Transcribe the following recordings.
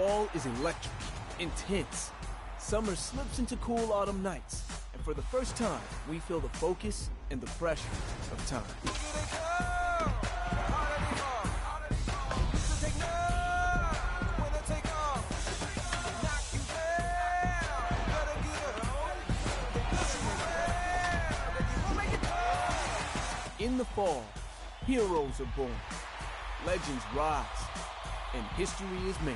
Fall is electric, intense. Summer slips into cool autumn nights. And for the first time, we feel the focus and the pressure of time. In the fall, heroes are born, legends rise, and history is made.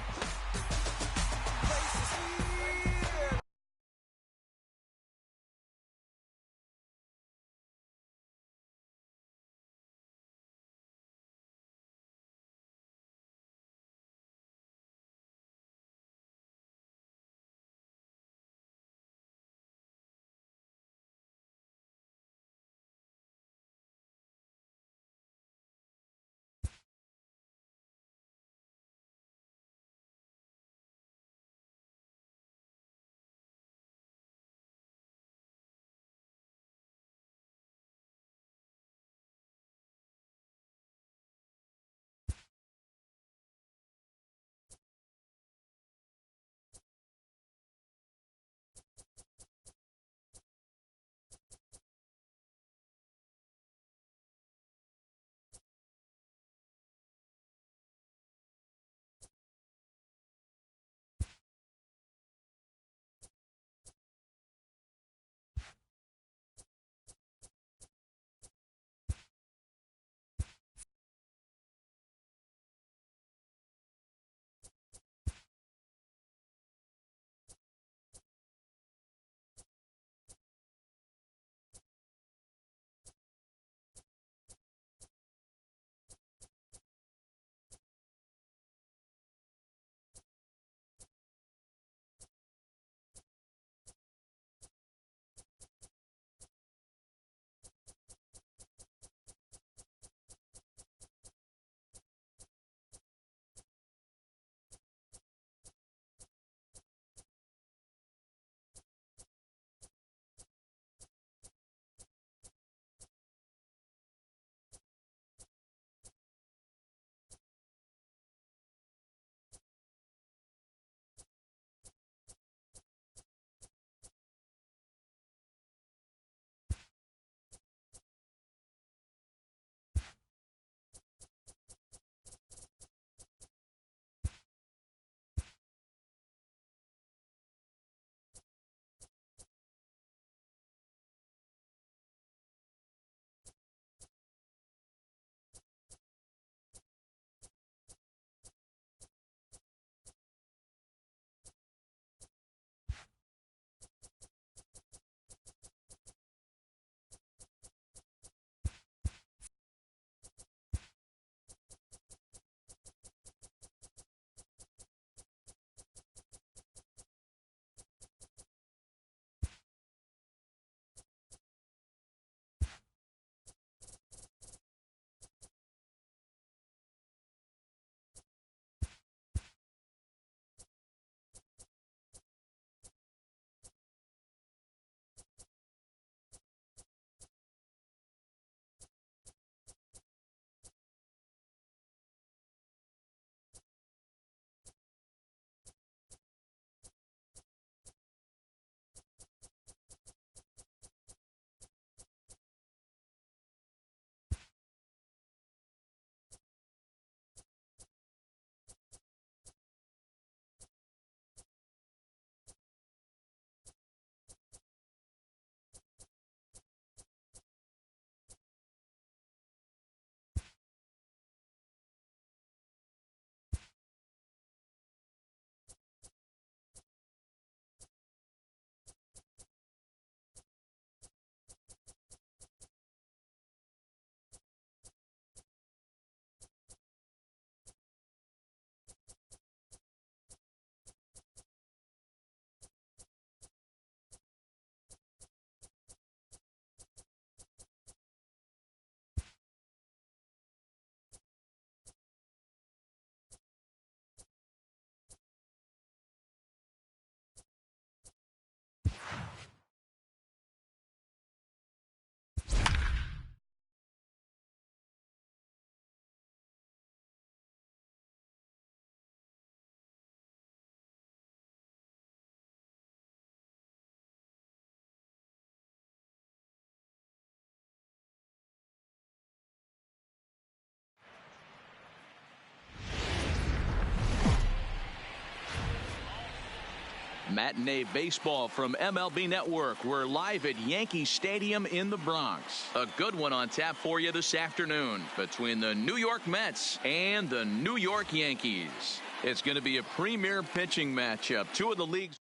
Matinee baseball from MLB Network. We're live at Yankee Stadium in the Bronx. A good one on tap for you this afternoon between the New York Mets and the New York Yankees. It's going to be a premier pitching matchup. Two of the league's.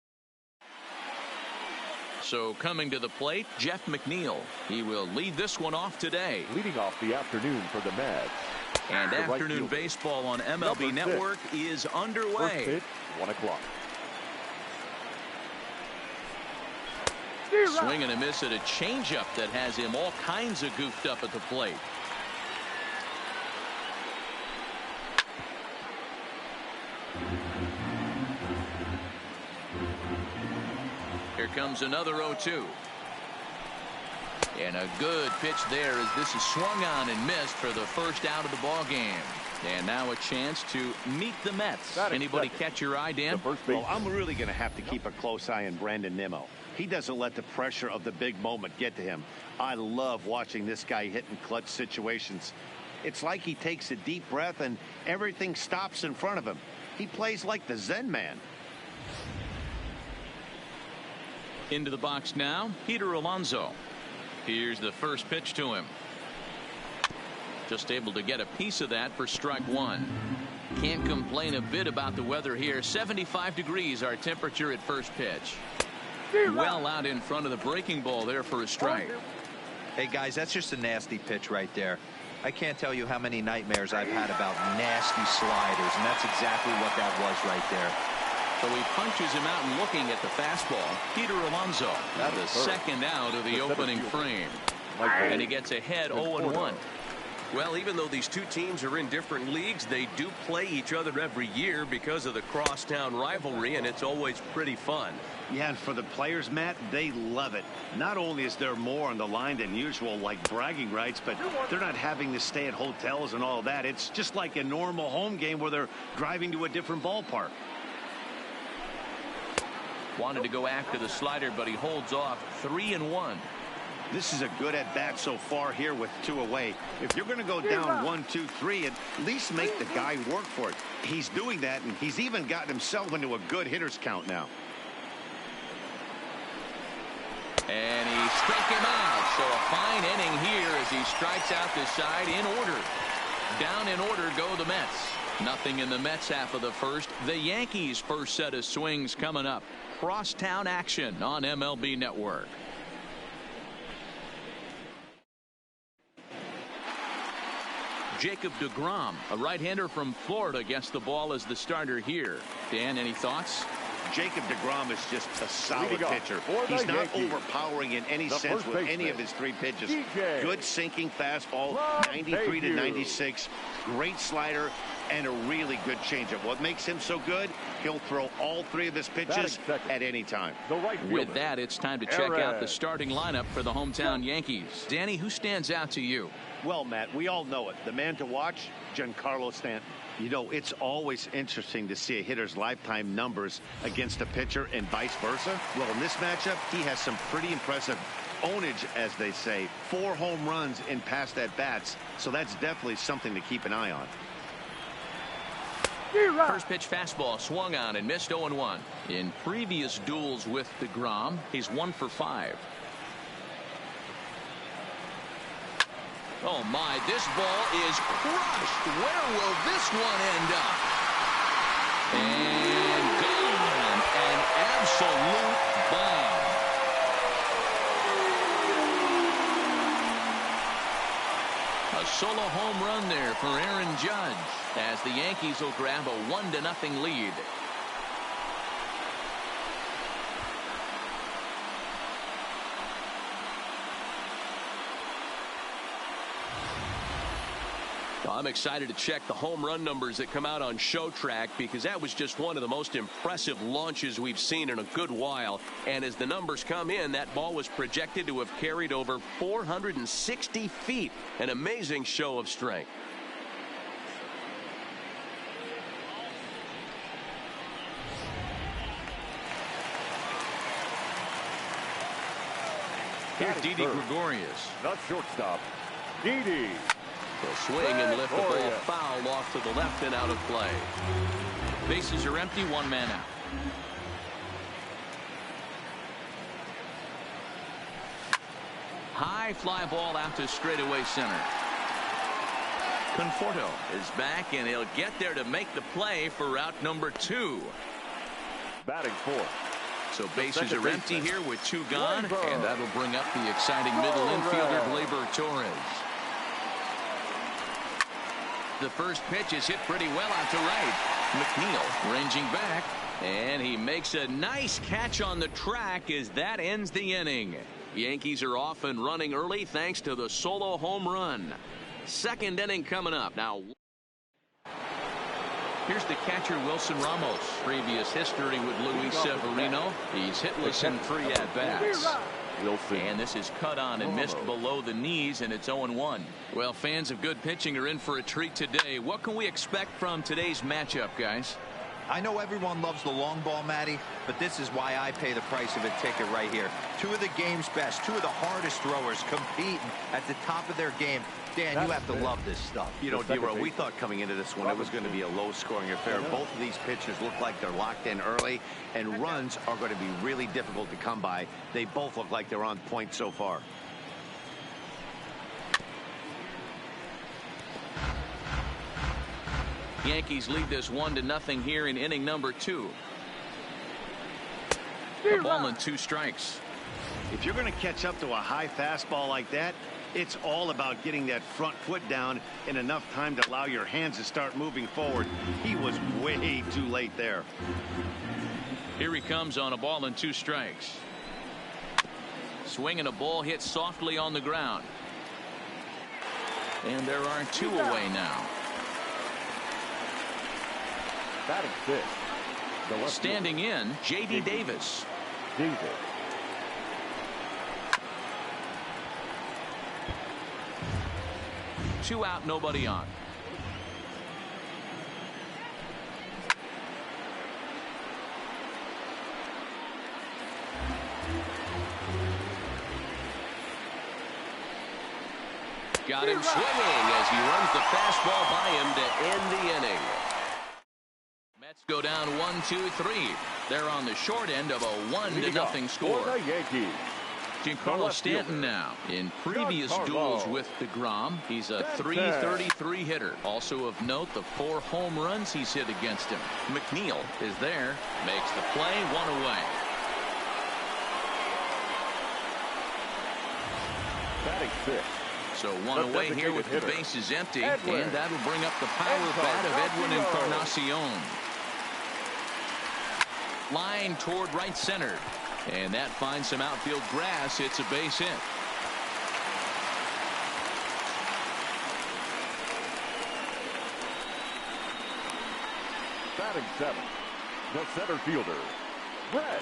So coming to the plate, Jeff McNeil. He will lead this one off today. Leading off the afternoon for the Mets. And afternoon baseball on MLB Network is underway. First pitch, 1 o'clock. Swing and a miss at a changeup that has him all kinds of goofed up at the plate. Here comes another 0-2. And a good pitch there as this is swung on and missed for the first out of the ball game. And now a chance to meet the Mets. Anybody catch your eye, Dan? Well, I'm really going to have to keep a close eye on Brandon Nimmo. He doesn't let the pressure of the big moment get to him. I love watching this guy hit in clutch situations. It's like he takes a deep breath and everything stops in front of him. He plays like the Zen man. Into the box now, Peter Alonso. Here's the first pitch to him. Just able to get a piece of that for strike one. Can't complain a bit about the weather here. 75 degrees our temperature at first pitch. Well out in front of the breaking ball there for a strike. Hey guys, that's just a nasty pitch right there. I can't tell you how many nightmares I've had about nasty sliders, and that's exactly what that was right there. So he punches him out and looking at the fastball. Peter Alonso, the second out of the opening frame. And he gets ahead 0-1. Well, even though these two teams are in different leagues, they do play each other every year because of the crosstown rivalry, and it's always pretty fun. Yeah, and for the players, Matt, they love it. Not only is there more on the line than usual, like bragging rights, but they're not having to stay at hotels and all that. It's just like a normal home game where they're driving to a different ballpark. Wanted to go after the slider, but he holds off. 3-1. This is a good at-bat so far here with 2 away. If you're going to go down 1-2-3, at least make the guy work for it. He's doing that, and he's even gotten himself into a good hitter's count now. And he struck him out. So a fine inning here as he strikes out the side in order. Down in order go the Mets. Nothing in the Mets half of the first. The Yankees' first set of swings coming up. Crosstown action on MLB Network. Jacob deGrom, a right-hander from Florida, gets the ball as the starter here. Dan, any thoughts? Jacob deGrom is just a solid pitcher. He's not overpowering in any sense with any of his 3 pitches. Good sinking fastball, 93 to 96. Great slider and a really good changeup. What makes him so good? He'll throw all 3 of his pitches at any time. With that, it's time to check out the starting lineup for the hometown Yankees. Danny, who stands out to you? Well, Matt, we all know it. The man to watch, Giancarlo Stanton. You know, it's always interesting to see a hitter's lifetime numbers against a pitcher and vice versa. Well, in this matchup, he has some pretty impressive ownage, as they say. 4 home runs in past at-bats, so that's definitely something to keep an eye on. First pitch fastball swung on and missed 0-1. In previous duels with deGrom, he's 1 for 5. Oh my, this ball is crushed. Where will this one end up? And gone. An absolute bomb. A solo home run there for Aaron Judge as the Yankees will grab a 1-0 lead. I'm excited to check the home run numbers that come out on ShowTrack because that was just one of the most impressive launches we've seen in a good while. And as the numbers come in, that ball was projected to have carried over 460 feet. An amazing show of strength. Here's Didi Gregorius. Not shortstop. Didi. He'll swing and lift the ball foul off to the left and out of play. Bases are empty, 1 man out. high fly ball out to straightaway center. Conforto is back, and he'll get there to make the play for route number 2. Batting fourth. So bases are empty here with 2 gone, and that'll bring up the exciting middle infielder, Gleyber Torres. The first pitch is hit pretty well out to right. McNeil ranging back, and he makes a nice catch on the track as that ends the inning. Yankees are off and running early thanks to the solo home run. Second inning coming up now. Here's the catcher, Wilson Ramos. Previous history with Luis Severino. He's hitless in 3 at-bats. And this is cut on and missed below the knees, and it's 0-1. Well, fans of good pitching are in for a treat today. What can we expect from today's matchup, guys? I know everyone loves the long ball, Matty, but this is why I pay the price of a ticket right here. 2 of the game's best, 2 of the hardest throwers competing at the top of their game. Dan, you have to love this stuff. You know, D-Row, we thought coming into this one it was going to be a low-scoring affair. Both of these pitchers look like they're locked in early, and runs are going to be really difficult to come by. They both look like they're on point so far. Yankees lead this 1-0 here in inning number 2. A ball and 2 strikes. If you're going to catch up to a high fastball like that, it's all about getting that front foot down in enough time to allow your hands to start moving forward. He was way too late there. Here he comes on a ball and 2 strikes. Swinging a ball hit softly on the ground. And there are 2 away now. Batting fifth. Standing in, J.D. Davis. Davis. Two out, nobody on. Got him swinging as he runs the fastball by him to end the inning. Mets go down 1-2-3. They're on the short end of a 1-0 score. For the Yankees. Giancarlo Stanton now. In previous duels with DeGrom, he's a .333 hitter. Also of note, the 4 home runs he's hit against him. McNeil is there, makes the play, 1 away. Batting fifth. So 1 away here with the bases empty, and that'll bring up the power bat of Edwin Encarnacion. Line toward right center. And that finds some outfield grass. It's a base hit. Batting seventh, the center fielder, Brett.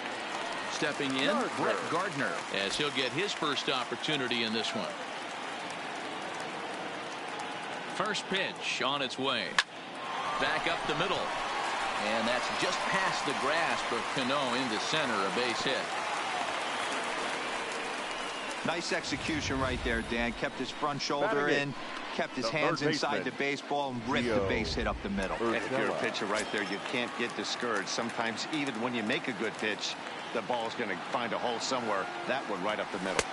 Stepping in, Brett Gardner, as he'll get his first opportunity in this one. First pitch on its way. Back up the middle. And that's just past the grasp of Cano into center, a base hit. Nice execution right there, Dan. Kept his front shoulder in, kept his hands inside the baseball, and ripped the base hit up the middle. And if you're a pitcher right there, you can't get discouraged. Sometimes even when you make a good pitch, the ball's going to find a hole somewhere. That one right up the middle.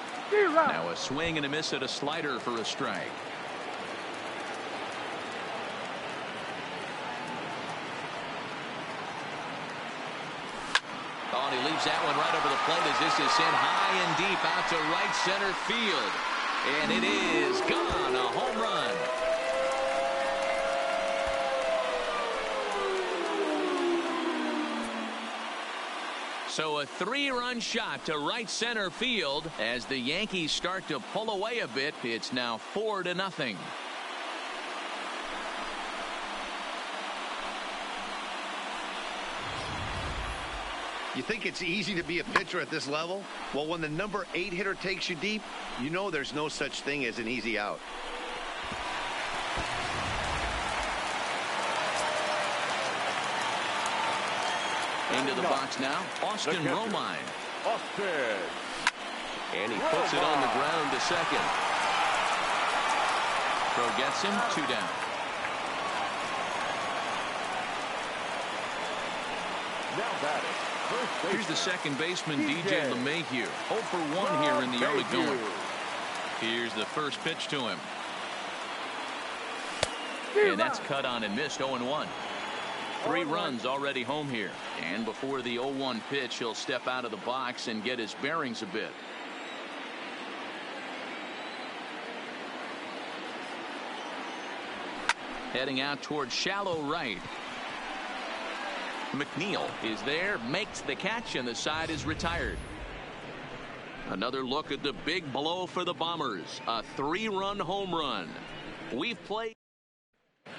Now a swing and a miss at a slider for a strike. Oh, and he leaves that one right over the plate as this is sent high and deep out to right center field. And it is gone. A home run. So a 3-run shot to right center field as the Yankees start to pull away a bit. It's now 4-0. You think it's easy to be a pitcher at this level? Well, when the number 8 hitter takes you deep, you know there's no such thing as an easy out. Into the box now, Austin Romine. Austin. And he puts it on the ground to second. Throw gets him, 2 down. Now batting. Here's the second baseman, DJ LeMahieu. 0 for 1 here in the early going. Here's the first pitch to him. And that's cut on and missed. 0-1. 3 runs already home here. And before the 0-1 pitch, he'll step out of the box and get his bearings a bit. Heading out towards shallow right. McNeil is there, makes the catch, and the side is retired. Another look at the big blow for the Bombers. A 3-run home run. We've played.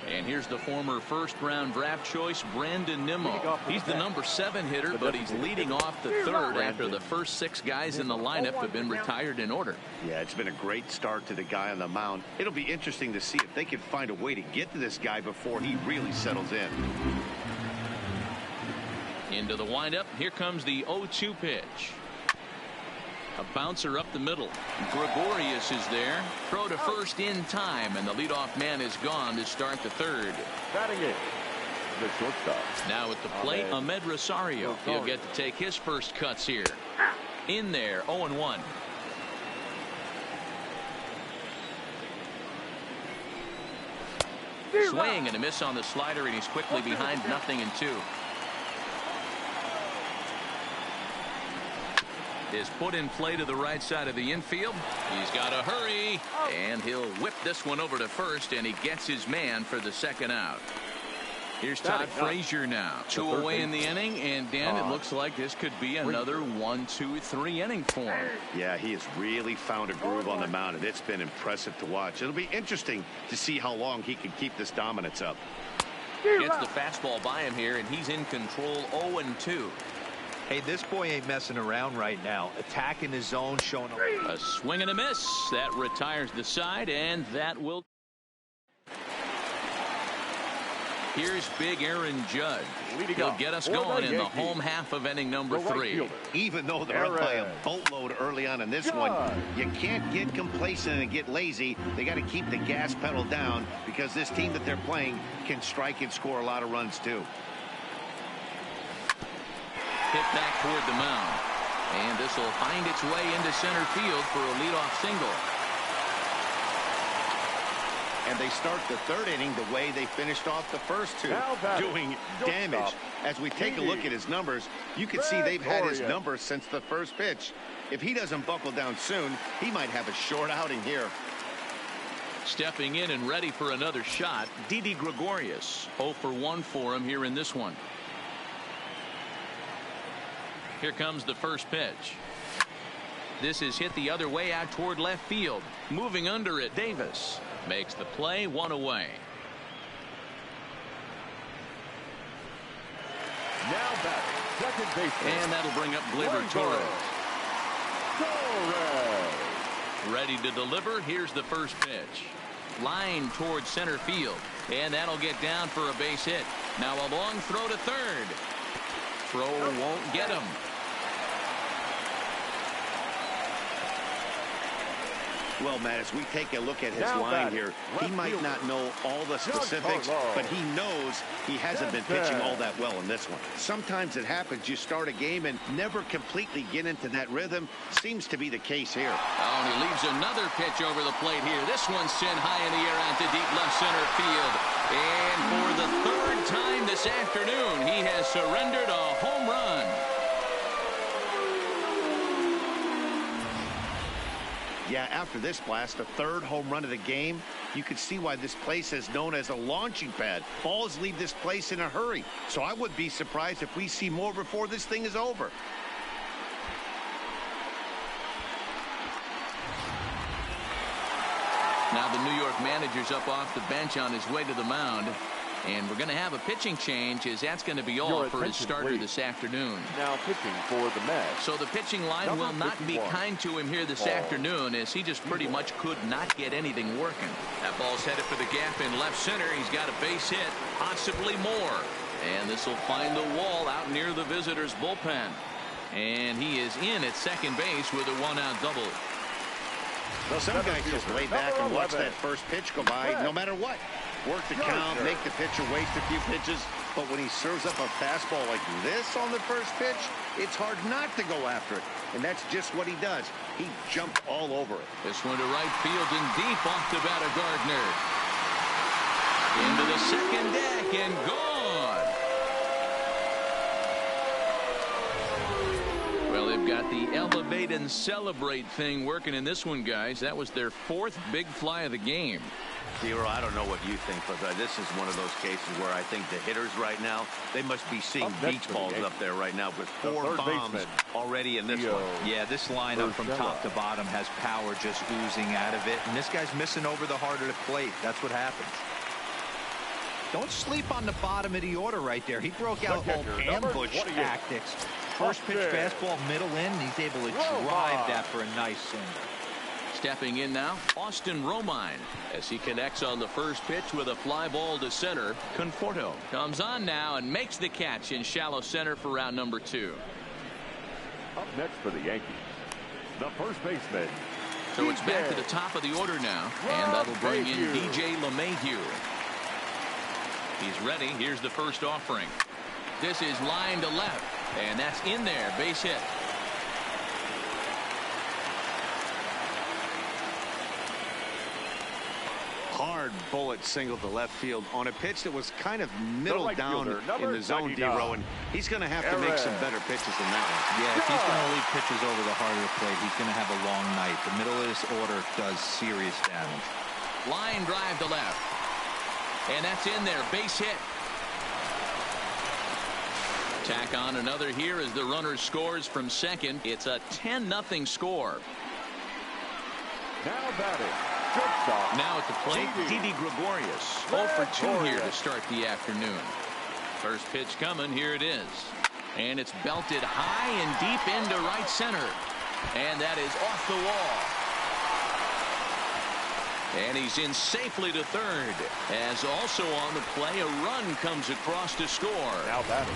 And here's the former first-round draft choice, Brandon Nimmo. He's the number 7 hitter, but he's leading off the third after the first 6 guys in the lineup have been retired in order. Yeah, it's been a great start to the guy on the mound. It'll be interesting to see if they can find a way to get to this guy before he really settles in. Into the windup. Here comes the 0-2 pitch. A bouncer up the middle. Gregorius is there. Throw to first in time, and the leadoff man is gone to start the third. Batting in, the shortstop. Now at the plate, Ahmed Rosario. He'll get to take his first cuts here. In there, 0-1. Swing and a miss on the slider, and he's quickly behind 0-2. Is put in play to the right side of the infield. He's got to hurry, and he'll whip this one over to first, and he gets his man for the second out. Here's Todd Frazier now. 2 away in the inning, and Dan, it looks like this could be another 1-2-3 inning for him. Yeah, he has really found a groove on the mound, and it's been impressive to watch. It'll be interesting to see how long he can keep this dominance up. Gets the fastball by him here, and he's in control. 0-2. Hey, this boy ain't messing around right now. Attacking his zone, showing a swing and a miss. That retires the side, and that will. Here's big Aaron Judge. He'll get us going in the home half of inning number 3. Even though they're up by a boatload early on in this one, you can't get complacent and get lazy. They got to keep the gas pedal down because this team that they're playing can strike and score a lot of runs too. Hit back toward the mound, and this will find its way into center field for a leadoff single. And they start the third inning the way they finished off the first 2, doing damage. As we take a look at his numbers, you can see they've had his numbers since the first pitch. If he doesn't buckle down soon, he might have a short outing here. Stepping in and ready for another shot, Didi Gregorius. 0-for-1 for him here in this one. Here comes the first pitch. This is hit the other way out toward left field. Moving under it, Davis makes the play. 1 away. Now batting, second baseman. And that'll bring up Gleyber Torres. Ready to deliver. Here's the first pitch. Line towards center field. And that'll get down for a base hit. Now a long throw to third. Throw won't get him. Well, Matt, as we take a look at his line here, he might not know all the specifics, but he knows he hasn't been pitching all that well in this one. Sometimes it happens. You start a game and never completely get into that rhythm. Seems to be the case here. Oh, and he leaves another pitch over the plate here. This one's sent high in the air out to deep left center field. And for the third time this afternoon, he has surrendered a home run. Yeah, after this blast, the third home run of the game, you can see why this place is known as a launching pad. Balls leave this place in a hurry. So I would be surprised if we see more before this thing is over. Now the New York manager's up off the bench on his way to the mound. And we're going to have a pitching change, as that's going to be all for his starter this afternoon. Now pitching for the Mets. So the pitching line will not be kind to him here this afternoon, as he just pretty much could not get anything working. That ball's headed for the gap in left center. He's got a base hit, possibly more. And this will find the wall out near the visitor's bullpen. And he is in at second base with a 1-out double. Well, some guys just lay back and watch that first pitch go by no matter what. Work the count, make the pitcher waste a few pitches. But when he serves up a fastball like this on the first pitch, it's hard not to go after it. And that's just what he does. He jumped all over it. This one to right field and deep off the bat of Gardner. Into the second deck and gone. Well, they've got the elevate and celebrate thing working in this one, guys. That was their 4th big fly of the game. Zero, I don't know what you think, but this is one of those cases where I think the hitters right now, they must be seeing beach balls up there right now with 4 bombs already in this one. Yeah, this lineup from top to bottom has power just oozing out of it. And this guy's missing over the heart of the plate. That's what happens. Don't sleep on the bottom of the order right there. He broke out old ambush tactics. First pitch fastball middle in. He's able to drive that for a nice single. Stepping in now, Austin Romine, as he connects on the first pitch with a fly ball to center. Conforto comes on now and makes the catch in shallow center for round number 2. Up next for the Yankees, the first baseman. So it's back to the top of the order now, and that'll bring in DJ LeMahieu. He's ready. Here's the first offering. This is line to left, and that's in there. Base hit. Hard bullet single to left field on a pitch that was kind of middle down in the zone, D-Row, and he's going to have to make some better pitches than that one. Yeah, if he's going to leave pitches over the heart of the plate, he's going to have a long night. The middle of this order does serious damage. Line drive to left, and that's in there. Base hit. Tack on another here as the runner scores from second. It's a 10-0 score. Now batting. Now at the plate, Didi Gregorius. 0 for 2 here to start the afternoon. First pitch coming. Here it is. And it's belted high and deep into right center. And that is off the wall. And he's in safely to third. As also on the play, a run comes across to score. Now batting.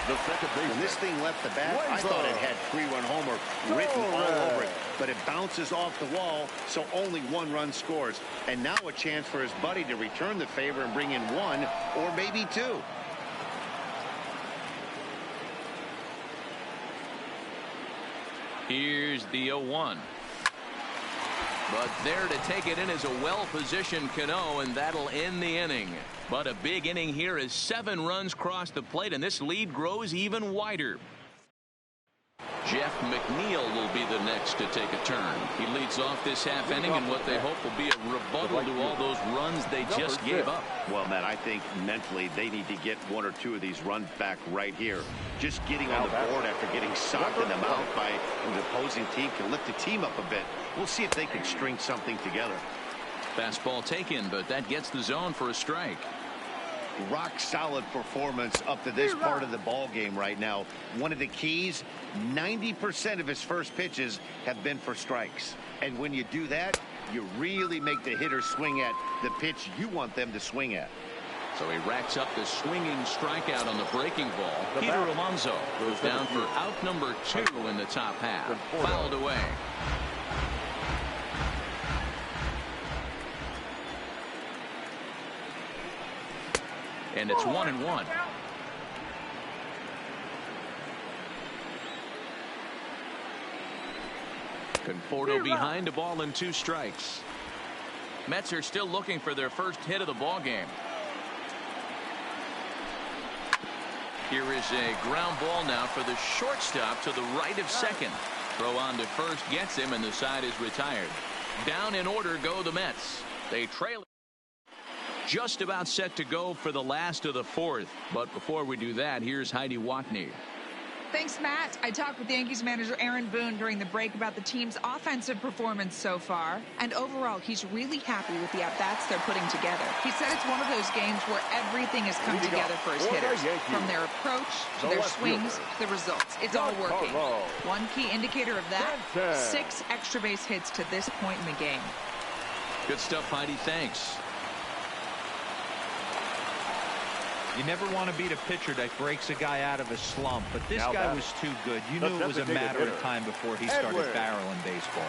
The second baseman. When this thing left the bat, I thought it had 3-run homer written all over it. But it bounces off the wall, so only 1 run scores. And now a chance for his buddy to return the favor and bring in 1 or maybe 2. Here's the 0-1. But there to take it in is a well-positioned Cano, and that'll end the inning. But a big inning here as 7 runs cross the plate, and this lead grows even wider. Jeff McNeil will be the next to take a turn. He leads off this half inning in what they hope will be a rebuttal to all those runs they just gave up. Well, Matt, I think mentally they need to get 1 or 2 of these runs back right here. Just getting on the board after getting socked in the mouth by an opposing team can lift the team up a bit. We'll see if they can string something together. Fastball taken, but that gets the zone for a strike. Rock solid performance up to this part of the ball game right now. One of the keys, 90% of his first pitches have been for strikes. And when you do that, you really make the hitter swing at the pitch you want them to swing at. So he racks up the swinging strikeout on the breaking ball. Peter Alonso goes down for out number 2 in the top half. Fouled away. And it's 1-1. Conforto behind a ball and 2 strikes. Mets are still looking for their first hit of the ball game. Here is a ground ball now for the shortstop to the right of second. Throw on to first gets him, and the side is retired. Down in order go the Mets. They trail. Just about set to go for the last of the 4th. But before we do that, here's Heidi Watney. Thanks, Matt. I talked with Yankees manager Aaron Boone during the break about the team's offensive performance so far. And overall, he's really happy with the at-bats they're putting together. He said it's one of those games where everything has come together for his hitters. From their approach, to their swings, to the results. It's all working. One key indicator of that, 6 extra base hits to this point in the game. Good stuff, Heidi. Thanks. You never want to beat a pitcher that breaks a guy out of a slump, but this guy was too good. You knew it was a matter of time before he started barreling baseball.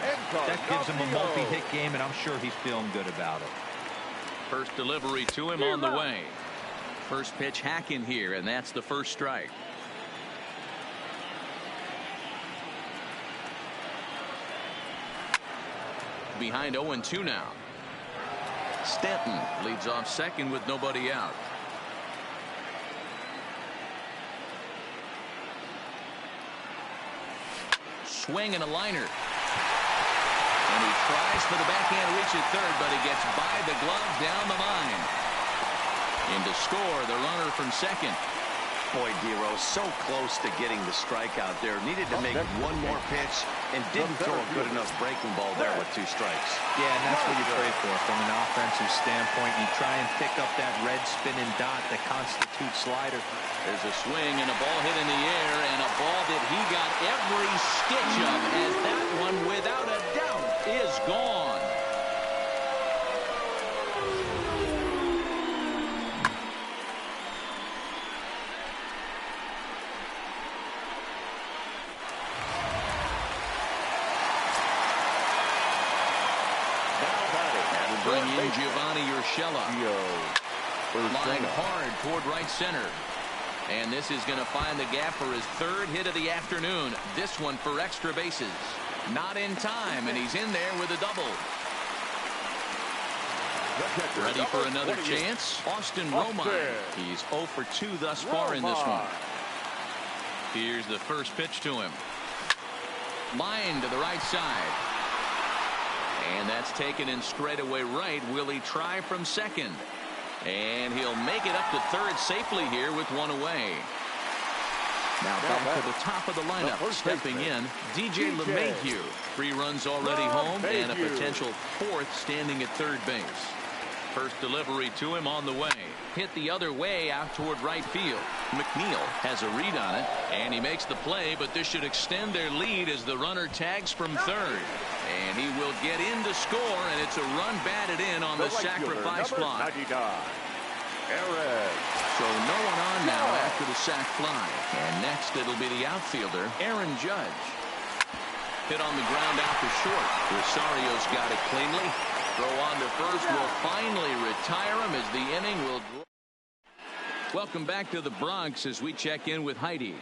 That gives him a multi-hit game, and I'm sure he's feeling good about it. First delivery to him on the way. First pitch hacking here, and that's the first strike. Behind 0-2 now. Stanton leads off second with nobody out. Swing and a liner. And he tries for the backhand reach at third, but he gets by the glove down the line. In to score the runner from second. Boy, Dero, so close to getting the strikeout there. Needed to make one more pitch and didn't throw a good enough breaking ball there with 2 strikes. Yeah, and that's what you pray for from an offensive standpoint. You try and pick up that red spinning dot that constitutes slider. There's a swing and a ball hit in the air, and a ball that he got every stitch of, as that one, without a doubt, is gone. Bring in Giovanni Urshela. Flying hard toward right center. And this is going to find the gap for his 3rd hit of the afternoon. This one for extra bases. Not in time, and he's in there with a double. Ready for another chance? Austin Romine. He's 0 for 2 thus far in this one. Here's the first pitch to him. Line to the right side. And that's taken in straightaway right. Will he try from second? And he'll make it up to third safely here with 1 away. Now back to the top of the lineup. Stepping in, DJ LeMahieu. 3 runs already home and a potential 4th standing at third base. First delivery to him on the way. Hit the other way out toward right field. McNeil has a read on it, and he makes the play, but this should extend their lead as the runner tags from third. And he will get in to score, and it's a run batted in on the sacrifice fly. So no one on now after the sac fly. And next it'll be the outfielder, Aaron Judge. Hit on the ground out to short. Rosario's got it cleanly. Throw on to first will finally retire him as the inning will draw. Welcome back to the Bronx as we check in with Heidi.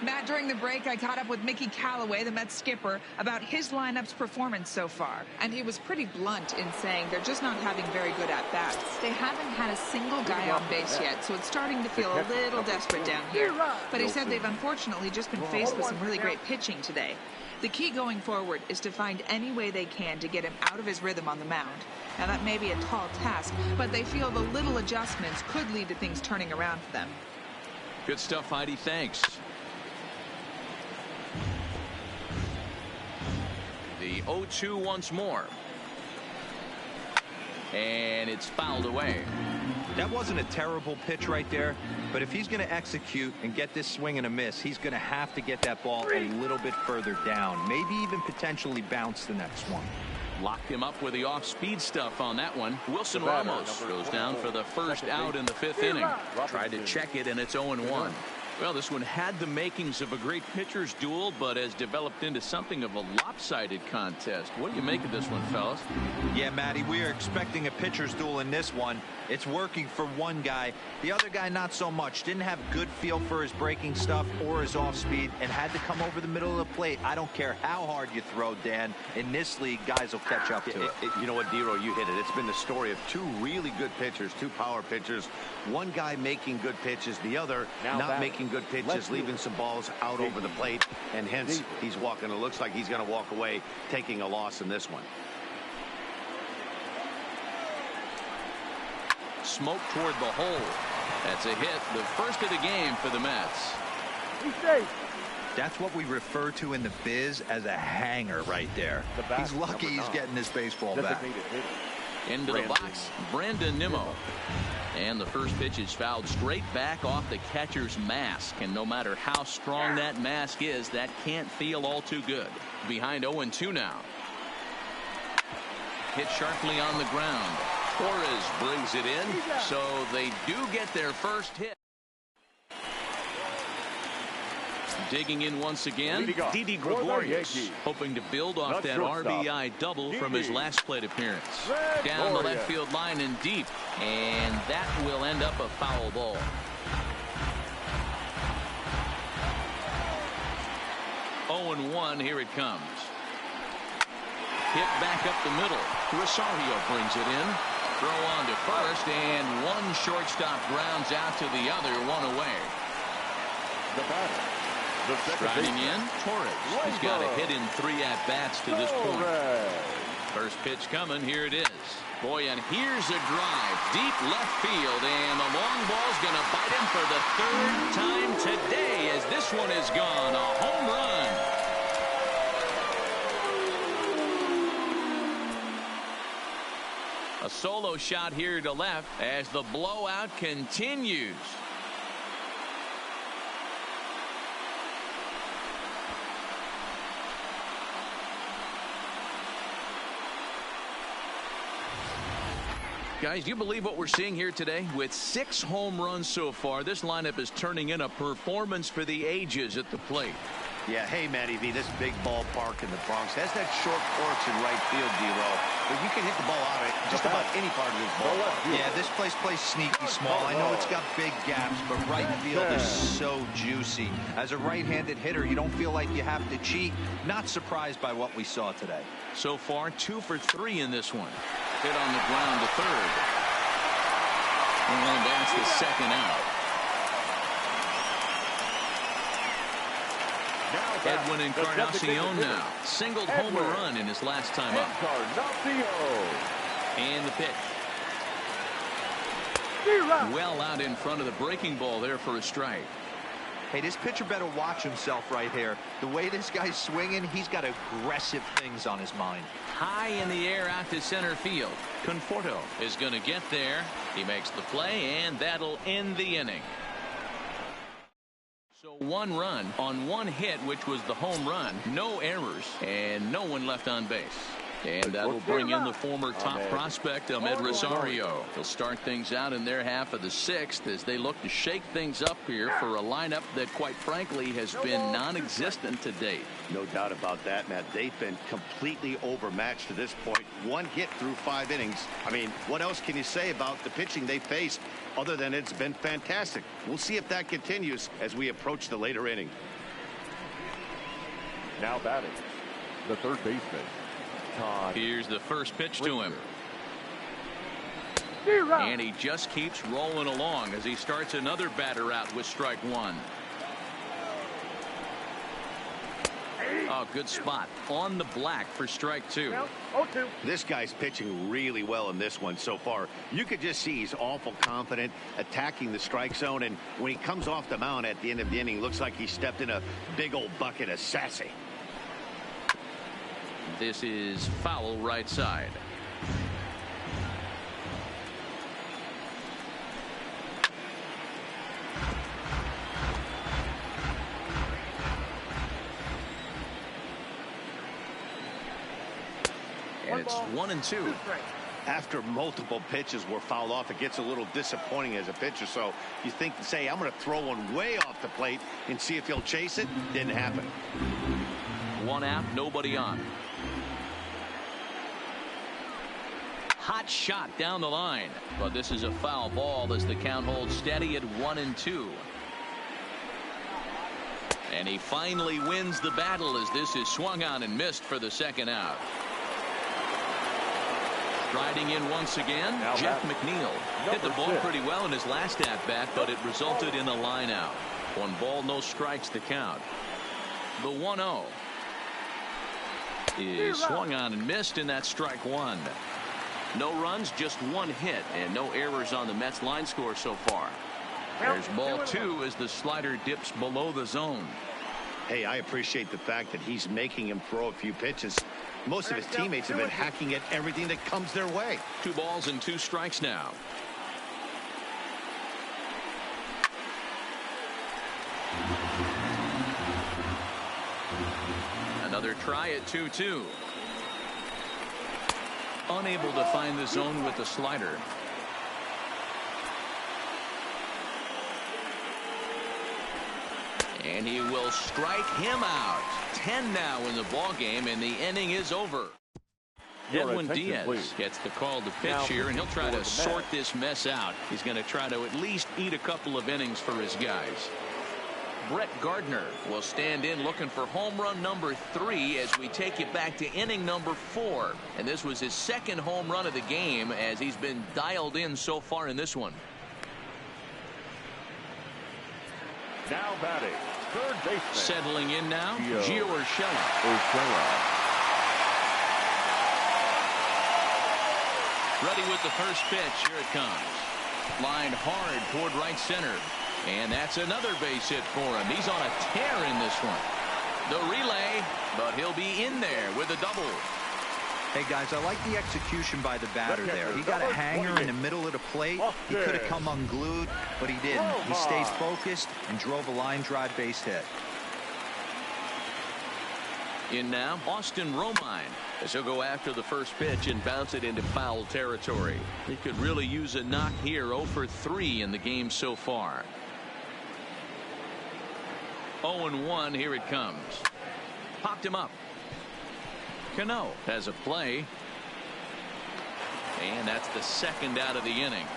Matt, during the break, I caught up with Mickey Callaway, the Mets skipper, about his lineup's performance so far. And he was pretty blunt in saying they're just not having very good at-bats. They haven't had a single guy on base yet, so it's starting to feel a little desperate down here. But he said they've unfortunately just been faced with some really great pitching today. The key going forward is to find any way they can to get him out of his rhythm on the mound. Now, that may be a tall task, but they feel the little adjustments could lead to things turning around for them. Good stuff, Heidi. Thanks. The 0-2 once more. And it's fouled away. That wasn't a terrible pitch right there, but if he's going to execute and get this swing and a miss, he's going to have to get that ball a little bit further down, maybe even potentially bounce the next one. Locked him up with the off-speed stuff on that one. Wilson Ramos goes down for the first out in the 5th inning. Tried to check it, and it's 0-1. Well, this one had the makings of a great pitcher's duel, but has developed into something of a lopsided contest. What do you make of this one, fellas? Yeah, Matty, we are expecting a pitcher's duel in this one. It's working for one guy. The other guy, not so much. Didn't have good feel for his breaking stuff or his off speed and had to come over the middle of the plate. I don't care how hard you throw, Dan. In this league, guys will catch up to it. You know what, Dero, you hit it. It's been the story of 2 really good pitchers, 2 power pitchers. One guy making good pitches, the other not making good pitches, leaving some balls out over the plate, and hence he's walking. It looks like he's going to walk away taking a loss in this one. Smoke toward the hole. That's a hit, the first of the game for the Mets. That's what we refer to in the biz as a hanger right there. He's lucky he's getting this baseball back. Into the box, Brandon Nimmo. And the first pitch is fouled straight back off the catcher's mask. And no matter how strong that mask is, that can't feel all too good. Behind 0-2 now. Hit sharply on the ground. Torres brings it in, so they do get their first hit. Digging in once again, Didi for the Gregorius, Yankees. hoping to build off The that shortstop, RBI double from his last plate appearance. Down the Gregorius. left field line and deep, and that will end up a foul ball. Oh, and 1, here it comes. Hit back up the middle. Rosario brings it in. Throw on to first, and one shortstop grounds out to the other, one away. The batter, the second Striding baseman, in, Torres. He's got a hit in 3 at-bats to this point. First pitch coming, here it is. Boy, and here's a drive. Deep left field, and the long ball's going to bite him for the 3rd time today as this one is gone. A home run. A solo shot here to left as the blowout continues. Guys, do you believe what we're seeing here today? With 6 home runs so far, this lineup is turning in a performance for the ages at the plate. Yeah, hey, Matty V, this big ballpark in the Bronx has that short porch in right field, D-Row, but you can hit the ball out of just about any part of this ballpark. Yeah, this place plays sneaky small. I know it's got big gaps, but right field is so juicy. As a right-handed hitter, you don't feel like you have to cheat. Not surprised by what we saw today. So far, 2 for 3 in this one. Hit on the ground to third. And that's the second out. Edwin Encarnacion now. Singled home run in his last time up. And the pitch. Well out in front of the breaking ball there for a strike. Hey, this pitcher better watch himself right here. The way this guy's swinging, he's got aggressive things on his mind. High in the air out to center field. Conforto is going to get there. He makes the play, and that'll end the inning. So 1 run on 1 hit, which was the home run. No errors, and no one left on base. And that'll bring in the former top prospect, Ahmed Rosario. He'll start things out in their half of the 6th as they look to shake things up here for a lineup that, quite frankly, has been non-existent to date. No doubt about that, Matt. They've been completely overmatched to this point. 1 hit through 5 innings. I mean, what else can you say about the pitching they faced other than it's been fantastic? We'll see if that continues as we approach the later inning. Now batting, the third baseman. Here's the first pitch to him. And he just keeps rolling along as he starts another batter out with strike 1. Oh, good spot on the black for strike 2. This guy's pitching really well in this one so far. You could just see he's awful confident attacking the strike zone, and when he comes off the mound at the end of the inning, looks like he stepped in a big old bucket of sassy. This is foul right side. And it's 1-2. After multiple pitches were fouled off, it gets a little disappointing as a pitcher. So you think, say, I'm going to throw one way off the plate and see if he'll chase it. Didn't happen. 1 out, nobody on. Hot shot down the line, but this is a foul ball as the count holds steady at 1-2. And he finally wins the battle as this is swung on and missed for the second out. Striding in once again, Jeff McNeil hit the ball pretty well in his last at-bat, but it resulted in a line out. 1 ball, no strikes to count. The 1-0 is swung on and missed, and that's strike 1. No runs, just 1 hit, and no errors on the Mets line score so far. There's ball 2 as the slider dips below the zone. Hey, I appreciate the fact that he's making him throw a few pitches. Most of his teammates have been hacking at everything that comes their way. 2 balls and 2 strikes now. Another try at 2-2. Unable to find the zone with the slider. And he will strike him out. 10 now in the ball game, and the inning is over. Edwin Diaz gets the call to pitch here, and he'll try to sort this mess out. He's going to try to at least eat a couple of innings for his guys. Brett Gardner will stand in looking for home run number 3 as we take it back to inning number 4. And this was his second home run of the game as he's been dialed in so far in this one. Now batting, third baseman. Settling in now, Gio Urshela. Ready with the first pitch. Here it comes. Lined hard toward right center. And that's another base hit for him. He's on a tear in this one. The relay, but he'll be in there with a double. Hey, guys, I like the execution by the batter there. He got a hanger in the middle of the plate. He could have come unglued, but he didn't. He stayed focused and drove a line drive base hit. In now, Austin Romine, as he'll go after the first pitch and bounce it into foul territory. He could really use a knock here. 0 for 3 in the game so far. 0-1. Here it comes. Popped him up. Cano has a play. And that's the second out of the inning.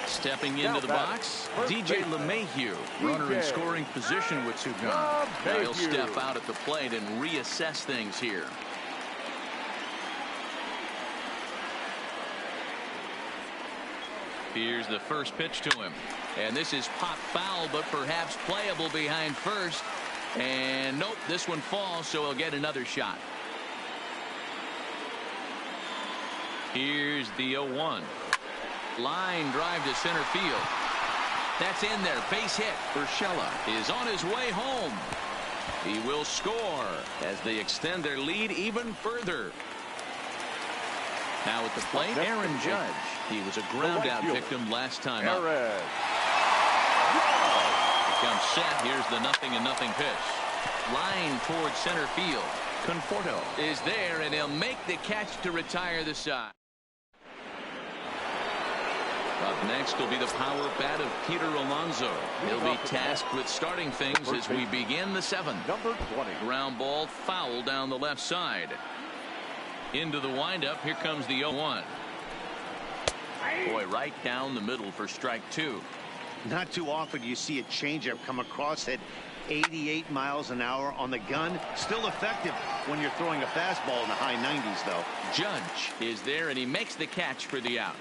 Stepping into the box, DJ LeMahieu, runner in scoring position with 2 gone. Now he'll step out at the plate and reassess things here. Here's the first pitch to him. And this is pop foul, but perhaps playable behind first. And nope, this one falls, so he'll get another shot. Here's the 0-1. Line drive to center field. That's in there. Base hit. Urshela is on his way home. He will score as they extend their lead even further. Now at the plate, Aaron Judge. He was a ground out victim last time up. Comes set. Here's the 0-0 pitch. Line towards center field. Conforto is there, and he'll make the catch to retire the side. Up next will be the power bat of Peter Alonso. He'll be tasked with starting things as we begin the 7th. Number 20. Ground ball foul down the left side. Into the windup. Here comes the 0-1. Boy, right down the middle for strike 2. Not too often you see a changeup come across at 88 miles an hour on the gun. Still effective when you're throwing a fastball in the high 90s, though. Judge is there, and he makes the catch for the out.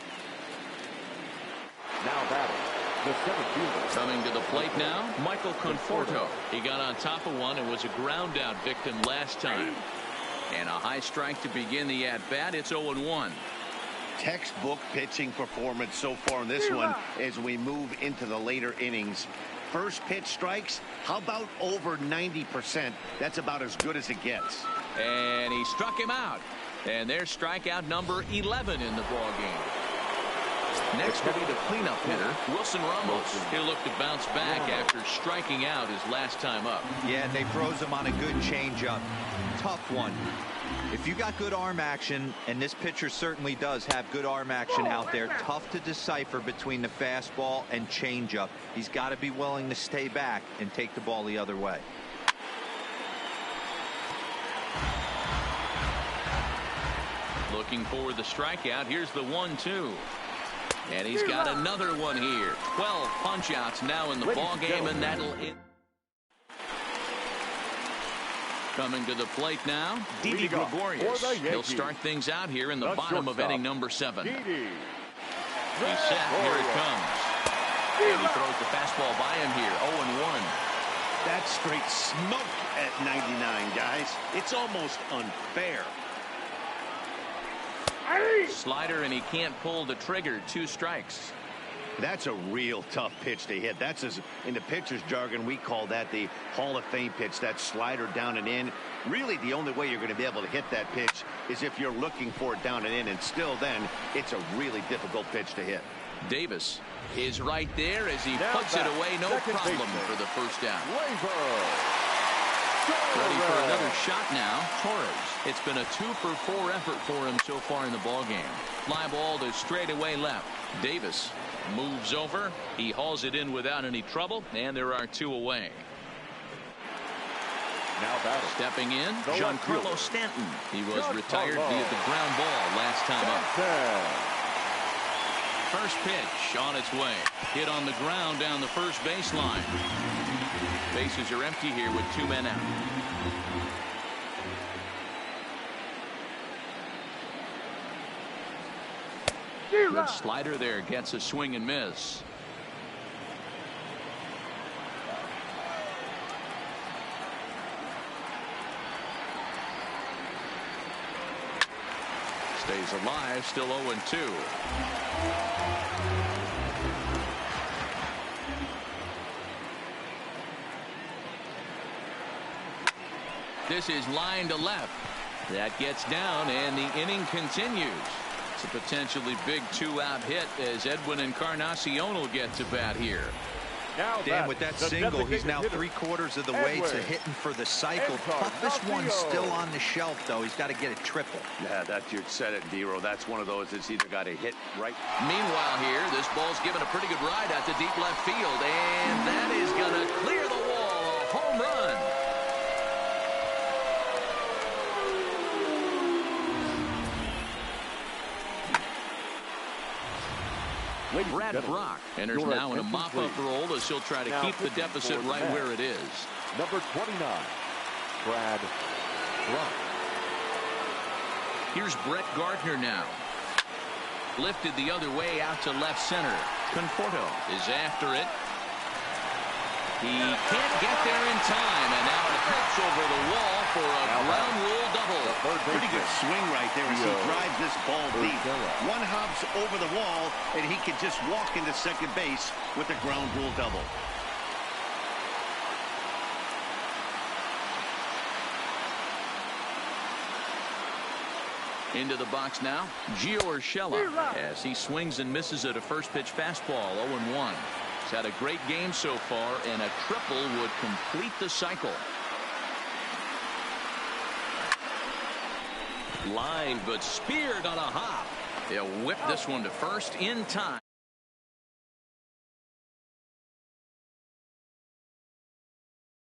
Now batting, the center fielder. Coming to the plate now, Michael Conforto. He got on top of one and was a ground out victim last time. And a high strike to begin the at-bat. It's 0-1. Textbook pitching performance so far in this one as we move into the later innings. First pitch strikes, how about over 90%? That's about as good as it gets. And he struck him out. And there's strikeout number 11 in the ball game. Next will be the cleanup hitter, Wilson Ramos. He'll look to bounce back after striking out his last time up. Yeah, they froze him on a good changeup. Tough one. If you got good arm action, and this pitcher certainly does have good arm action out there, tough to decipher between the fastball and changeup. He's got to be willing to stay back and take the ball the other way. Looking for the strikeout. Here's the 1-2. And he's got another one here. 12 punch-outs now in the ball game, and that'll end. Coming to the plate now, Didi Gregorius. He'll start things out here in the bottom of inning number 7. He's set. Here it comes. And he throws the fastball by him here. 0-1. That's straight smoke at 99, guys. It's almost unfair. Slider, and he can't pull the trigger. 2 strikes. That's a real tough pitch to hit. That's, as in the pitcher's jargon, we call that the Hall of Fame pitch. That slider down and in. Really, the only way you're going to be able to hit that pitch is if you're looking for it down and in, and still then, it's a really difficult pitch to hit. Davis is right there as he puts it away. No problem for the first down. Ready for another shot now. Torres. It's been a 2-for-4 effort for him so far in the ballgame. Fly ball to straightaway left. Davis Moves over. He hauls it in without any trouble, and there are 2 away. Now batting. Stepping in, The Giancarlo Stanton. He was Giancarlo. retired via the ground ball last time up. First pitch on its way. Hit on the ground down the first baseline. Bases are empty here with 2 men out. Good slider there, gets a swing and miss. Stays alive, still 0-2. This is line to left. That gets down, and the inning continues. It's a potentially big 2-out hit as Edwin Encarnacion will get to bat here. Now Dan, with that single, he's now hitter, 3/4 of the way to hitting for the cycle. Toughest one still on the shelf, though. He's got to get a triple. Yeah, that's, you said it, D-Row. That's one of those that's either got to hit right. Meanwhile here, this ball's given a pretty good ride out to deep left field, and that is going to clear the wall. A home run. Brad Brock enters now in a mop-up role as he'll try to keep the deficit right where it is. Number 29, Brad Brock. Here's Brett Gardner now. Lifted the other way out to left center. Conforto is after it. He can't get there in time, and now it hits over the wall for a ground rule double. Pretty good swing right there as he drives this ball deep. One hops over the wall, and he can just walk into second base with a ground rule double. Into the box now, Gio Urshela as he swings and misses at a first pitch fastball. 0-1. He's had a great game so far, and a triple would complete the cycle. Line, but speared on a hop. He'll whip this one to first in time.